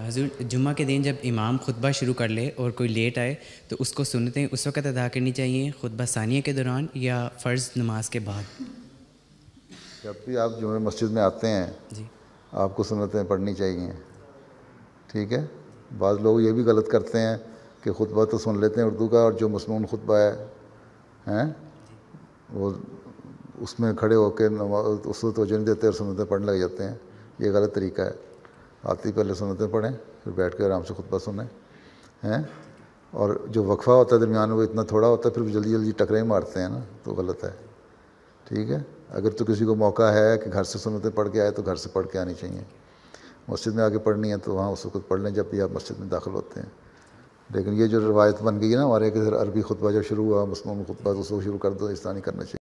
حضور جمعہ کے دن جب امام خطبہ شروع کر لے اور کوئی لیٹ آئے تو اس کو سنتیں اس وقت ادا کرنی چاہیے خطبہ ثانیہ کے دوران یا فرض نماز کے بعد؟ جب بھی آپ جمعہ مسجد میں آتے ہیں جی آپ کو سنتیں پڑھنی چاہیے، ٹھیک ہے۔ بعض لوگ یہ بھی غلط کرتے ہیں کہ خطبہ تو سن لیتے ہیں اردو کا، اور جو مسنون خطبہ ہے جی وہ اس میں کھڑے ہو کے اس کو توجہ نہیں دیتے اور سنتیں پڑھنے لگ جاتے ہیں۔ یہ غلط طریقہ ہے۔ آتے ہی پہلے سنتیں پڑھیں، پھر بیٹھ کے آرام سے خطبہ سنیں ہیں۔ ٹھیک ہے اور جو وقفہ ہوتا ہے درمیان میں وہ اتنا تھوڑا ہوتا ہے، پھر جلدی جلدی ٹکرے مارتے ہیں نا، تو غلط ہے، ٹھیک ہے۔ اگر تو کسی کو موقع ہے کہ گھر سے سنتیں پڑھ کے آئے تو گھر سے پڑھ کے آنی چاہیے۔ ٹھیک ہے مسجد میں آ کے پڑھنی ہے تو وہاں اس وقت پڑھ لیں جب بھی آپ مسجد میں داخل ہوتے ہیں۔ ٹھیک ہے لیکن یہ جو روایت بن گئی ہے نا ہمارے کہ عربی خطبہ جب شروع ہوا مسنون خطبہ تو اس کو شروع کر دو، اس طرح نہیں کرنا چاہیے۔